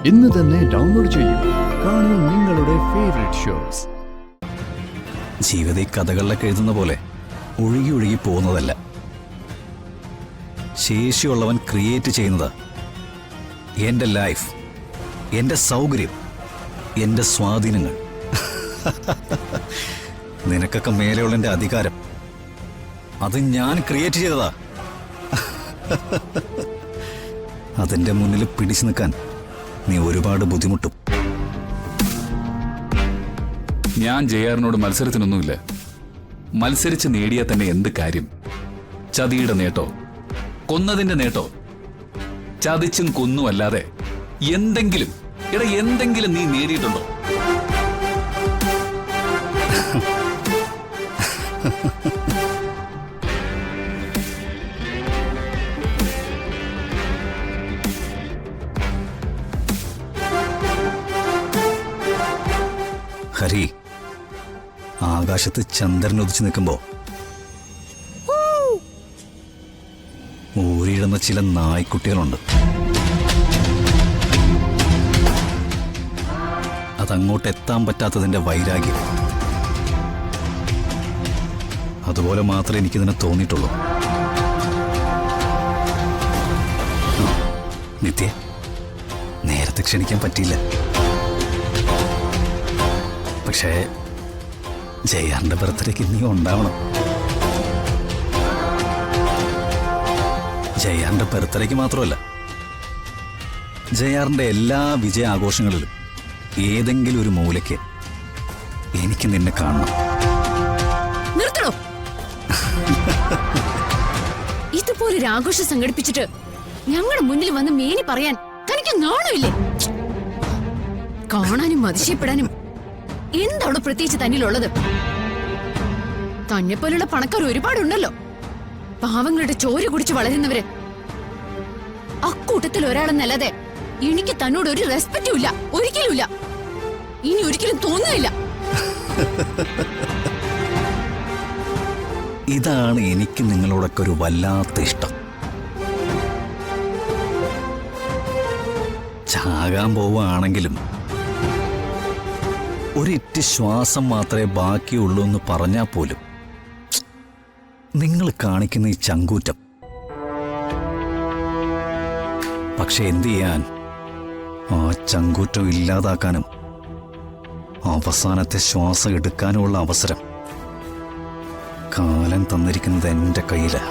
ഇന്ന് തന്നെ ഡൗൺലോഡ് ചെയ്യൂ. കാണൂ നിങ്ങളുടെ ഫേവറേറ്റ് ഷോസ്. ജീവിത കഥകളിലൊക്കെ എഴുതുന്ന പോലെ ഒഴുകി ഒഴുകി പോകുന്നതല്ല. ശേഷിയുള്ളവൻ ക്രിയേറ്റ് ചെയ്യുന്നതാ. എൻ്റെ ലൈഫ്, എൻ്റെ സൗകര്യം, എൻ്റെ സ്വാധീനങ്ങൾ. നിനക്കൊക്കെ മേലെയുള്ള എൻ്റെ അധികാരം, അത് ഞാൻ ക്രിയേറ്റ് ചെയ്തതാ. അതിൻ്റെ മുന്നിൽ പിടിച്ചു നിൽക്കാൻ നീ ഒരുപാട് ബുദ്ധിമുട്ടും. ഞാൻ ജയാറിനോട് മത്സരത്തിനൊന്നുമില്ല. മത്സരിച്ച് നേടിയാൽ തന്നെ എന്ത് കാര്യം? ചതിയുടെ നേട്ടോ, കൊന്നതിന്റെ നേട്ടോ? ചതിച്ചും കൊന്നുമല്ലാതെ എന്തെങ്കിലും നീ നേടിയിട്ടുണ്ടോ? ഹരി, ആകാശത്ത് ചന്ദ്രൻ ഉദിച്ചു നിൽക്കുമ്പോ ഊരിയിടുന്ന ചില നായ്ക്കുട്ടികളുണ്ട്. അതങ്ങോട്ട് എത്താൻ പറ്റാത്തതിന്റെ വൈരാഗ്യം. അതുപോലെ മാത്രമേ എനിക്കിതിനെ തോന്നിയിട്ടുള്ളൂ. നിത്യ, നേരത്തെ ക്ഷണിക്കാൻ പറ്റിയില്ല. പക്ഷേ ജയാറിന്റെ ബർത്ത്ഡേക്ക് നീ ഉണ്ടാവണം. ജയാറിന്റെ ബർത്ത്ഡേക്ക് മാത്രമല്ല, ജയാറിന്റെ എല്ലാ വിജയാഘോഷങ്ങളിലും ഏതെങ്കിലും ഒരു മൂലയ്ക്ക് എനിക്ക് നിന്നെ കാണണം. നിർത്തണോ? ഇതുപോലൊരു ആഘോഷം സംഘടിപ്പിച്ചിട്ട് ഞങ്ങളുടെ മുന്നിൽ വന്ന് മേനി പറയാൻ തനിക്ക് നാണമില്ലേ? കാണാനും അതിശയപ്പെടാനും എന്താണ് പ്രത്യേകിച്ച് തന്നിലുള്ളത്? തന്നെ പോലുള്ള പണക്കാർ ഒരുപാടുണ്ടല്ലോ, പാവങ്ങളുടെ ചോര കുടിച്ച് വളരുന്നവര്. അക്കൂട്ടത്തിൽ ഒരാളെന്നല്ലാതെ എനിക്ക് തന്നോട് ഒരു റെസ്പെക്റ്റും ഇല്ല, ഒരിക്കലുമില്ല, ഇനി ഒരിക്കലും തോന്നുന്നില്ല. ഇതാണ് എനിക്ക് നിങ്ങളോടൊക്കെ ഒരു വല്ലാത്ത ഇഷ്ടം. ചാകാൻ പോവുകയാണെങ്കിലും ഒരിറ്റ് ശ്വാസം മാത്രമേ ബാക്കിയുള്ളൂ എന്ന് പറഞ്ഞാൽ പോലും നിങ്ങൾ കാണിക്കുന്ന ഈ ചങ്കൂറ്റം. പക്ഷെ എന്ത് ചെയ്യാൻ, ആ ചങ്കൂറ്റം ഇല്ലാതാക്കാനും അവസാനത്തെ ശ്വാസം എടുക്കാനുമുള്ള അവസരം കാലം തന്നിരിക്കുന്നത് എൻ്റെ കയ്യിലാ.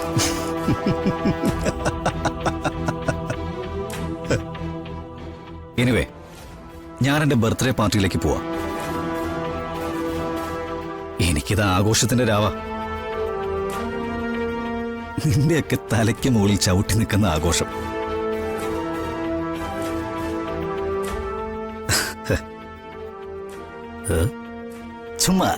എനിവേ, ഞാൻ എൻ്റെ ബർത്ത്ഡേ പാർട്ടിയിലേക്ക് പോവാം. എനിക്കിത് ആഘോഷത്തിന്റെ രാവാ. നിന്റെയൊക്കെ തലയ്ക്ക് മുകളിൽ ചവിട്ടി നിൽക്കുന്ന ആഘോഷം. ചുമ്മാ